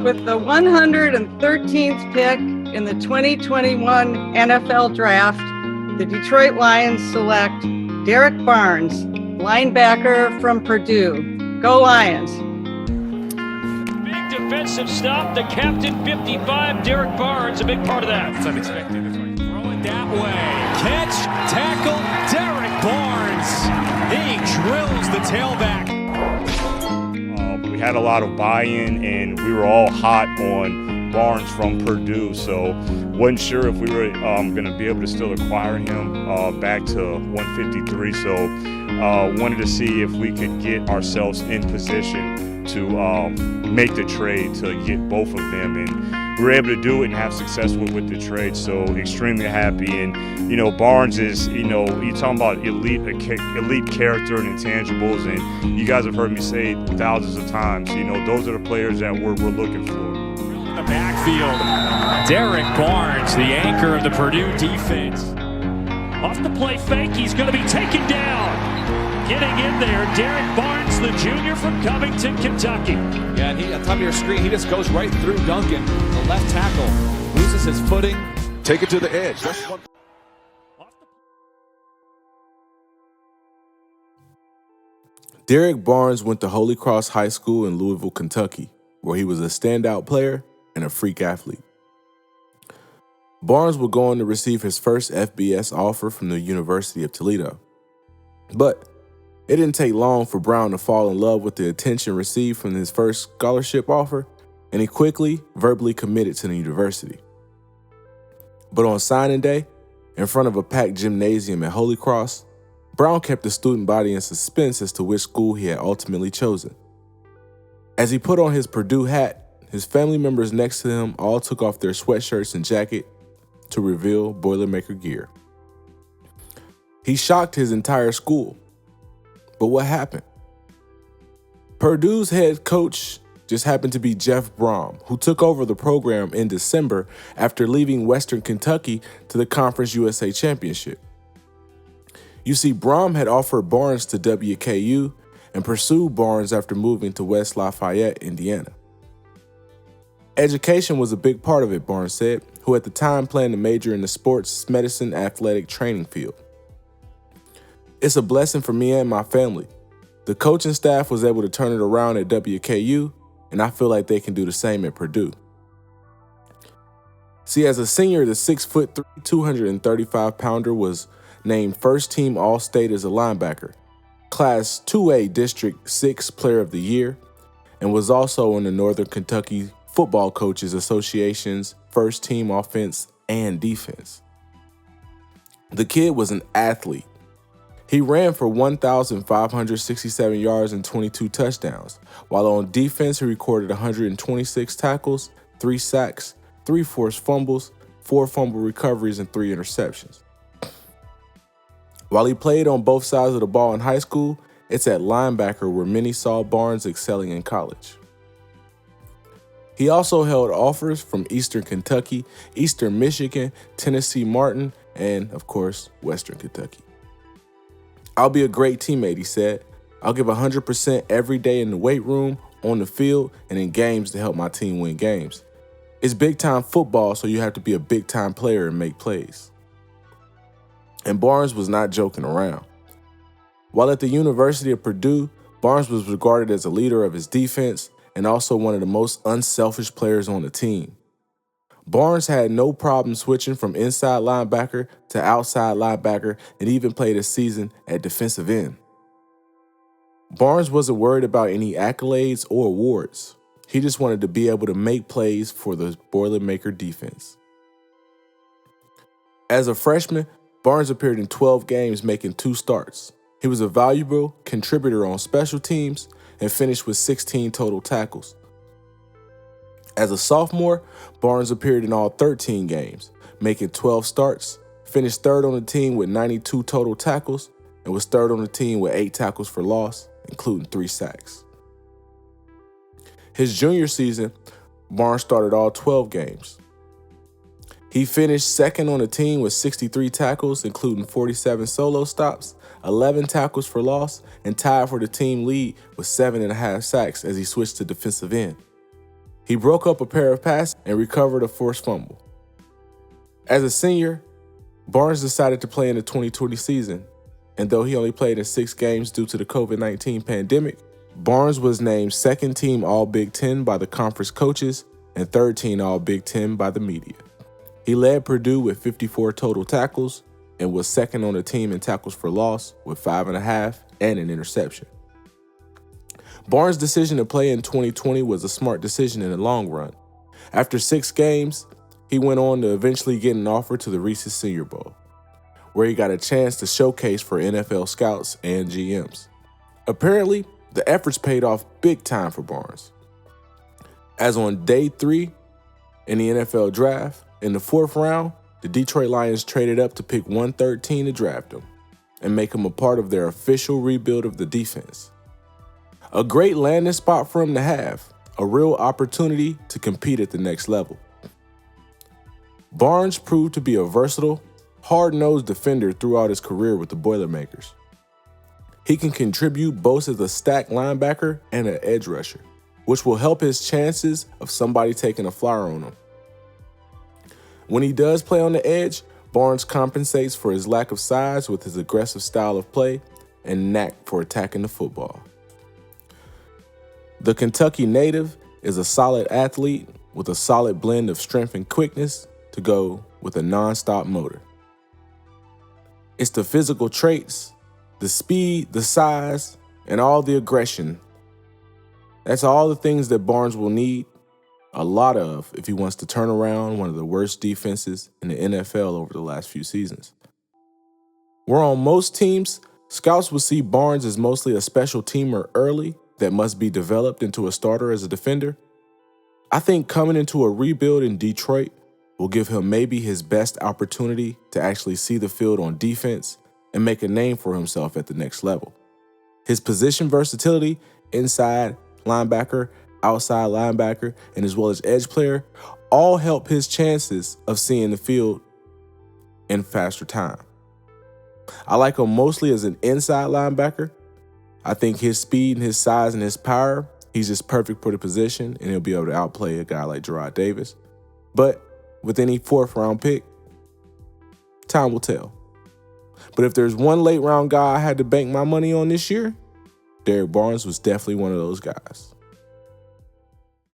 With the 113th pick in the 2021 NFL Draft, the Detroit Lions select Derrick Barnes, linebacker from Purdue. Go Lions. Big defensive stop. The captain, 55, Derrick Barnes, a big part of that. It's unexpected. Throw it that way. Catch, tackle, Derrick Barnes. He drills the tailback. We had a lot of buy-in, and we were all hot on Barnes from Purdue, so wasn't sure if we were going to be able to still acquire him back to 153. So wanted to see if we could get ourselves in position to make the trade to get both of them, and we were able to do it and have success with the trade. So extremely happy. And Barnes is, you're talking about elite character and intangibles, and you guys have heard me say it thousands of times. Those are the players that we're looking for. The backfield, Derrick Barnes, the anchor of the Purdue defense. Off the play fake, he's going to be taken down. Getting in there, Derrick Barnes, the junior from Covington, Kentucky. Yeah, and on top of your screen, he just goes right through Duncan, the left tackle, loses his footing. Take it to the edge. Derrick Barnes went to Holy Cross High School in Louisville, Kentucky, where he was a standout player and a freak athlete. Barnes would go on to receive his first FBS offer from the University of Toledo. But it didn't take long for Brown to fall in love with the attention received from his first scholarship offer, and he quickly verbally committed to the university. But on signing day, in front of a packed gymnasium at Holy Cross, Brown kept the student body in suspense as to which school he had ultimately chosen. As he put on his Purdue hat, his family members next to him all took off their sweatshirts and jacket to reveal Boilermaker gear. He shocked his entire school. But what happened? Purdue's head coach just happened to be Jeff Brom, who took over the program in December after leaving Western Kentucky to the Conference USA Championship. You see, Brom had offered Barnes to WKU and pursued Barnes after moving to West Lafayette, Indiana. Education was a big part of it, Barnes said, who at the time planned to major in the sports medicine athletic training field. It's a blessing for me and my family. The coaching staff was able to turn it around at WKU, and I feel like they can do the same at Purdue. See, as a senior, the 6'3", 235-pounder was named first team All-State as a linebacker, Class 2A District 6 Player of the Year, and was also in the Northern Kentucky Football Coaches Association's first team offense and defense. The kid was an athlete. He ran for 1,567 yards and 22 touchdowns, while on defense he recorded 126 tackles, 3 sacks, 3 forced fumbles, 4 fumble recoveries, and 3 interceptions. While he played on both sides of the ball in high school, it's at linebacker where many saw Barnes excelling in college. He also held offers from Eastern Kentucky, Eastern Michigan, Tennessee Martin, and, of course, Western Kentucky. "I'll be a great teammate," he said. "I'll give 100% every day in the weight room, on the field, and in games to help my team win games. It's big-time football, so you have to be a big-time player and make plays." And Barnes was not joking around. While at the University of Purdue, Barnes was regarded as a leader of his defense and also one of the most unselfish players on the team. Barnes had no problem switching from inside linebacker to outside linebacker and even played a season at defensive end. Barnes wasn't worried about any accolades or awards. He just wanted to be able to make plays for the Boilermaker defense. As a freshman, Barnes appeared in 12 games, making 2 starts. He was a valuable contributor on special teams and finished with 16 total tackles. As a sophomore, Barnes appeared in all 13 games, making 12 starts, finished third on the team with 92 total tackles, and was third on the team with 8 tackles for loss, including 3 sacks. His junior season, Barnes started all 12 games. He finished second on the team with 63 tackles, including 47 solo stops, 11 tackles for loss, and tied for the team lead with 7.5 sacks as he switched to defensive end. He broke up a pair of passes and recovered a forced fumble. As a senior, Barnes decided to play in the 2020 season, and though he only played in 6 games due to the COVID-19 pandemic, Barnes was named second team All-Big Ten by the conference coaches and third team All-Big Ten by the media. He led Purdue with 54 total tackles and was second on the team in tackles for loss with 5.5 and an interception. Barnes' decision to play in 2020 was a smart decision in the long run. After 6 games, he went on to eventually get an offer to the Reese's Senior Bowl, where he got a chance to showcase for NFL scouts and GMs. Apparently, the efforts paid off big time for Barnes, as on day 3 in the NFL draft, in the 4th round, the Detroit Lions traded up to pick 113 to draft him and make him a part of their official rebuild of the defense. A great landing spot for him to have, a real opportunity to compete at the next level. Barnes proved to be a versatile, hard-nosed defender throughout his career with the Boilermakers. He can contribute both as a stacked linebacker and an edge rusher, which will help his chances of somebody taking a flyer on him. When he does play on the edge, Barnes compensates for his lack of size with his aggressive style of play and knack for attacking the football. The Kentucky native is a solid athlete with a solid blend of strength and quickness to go with a non-stop motor. It's the physical traits, the speed, the size, and all the aggression. That's all the things that Barnes will need a lot of if he wants to turn around one of the worst defenses in the NFL over the last few seasons. Where on most teams, scouts will see Barnes as mostly a special teamer early that must be developed into a starter as a defender, I think coming into a rebuild in Detroit will give him maybe his best opportunity to actually see the field on defense and make a name for himself at the next level. His position versatility, inside linebacker, outside linebacker, and as well as edge player, all help his chances of seeing the field in faster time. I like him mostly as an inside linebacker. I think his speed and his size and his power, he's just perfect for the position, and he'll be able to outplay a guy like Gerard Davis. But with any 4th round pick, time will tell. But if there's one late round guy I had to bank my money on this year, Derrick Barnes was definitely one of those guys.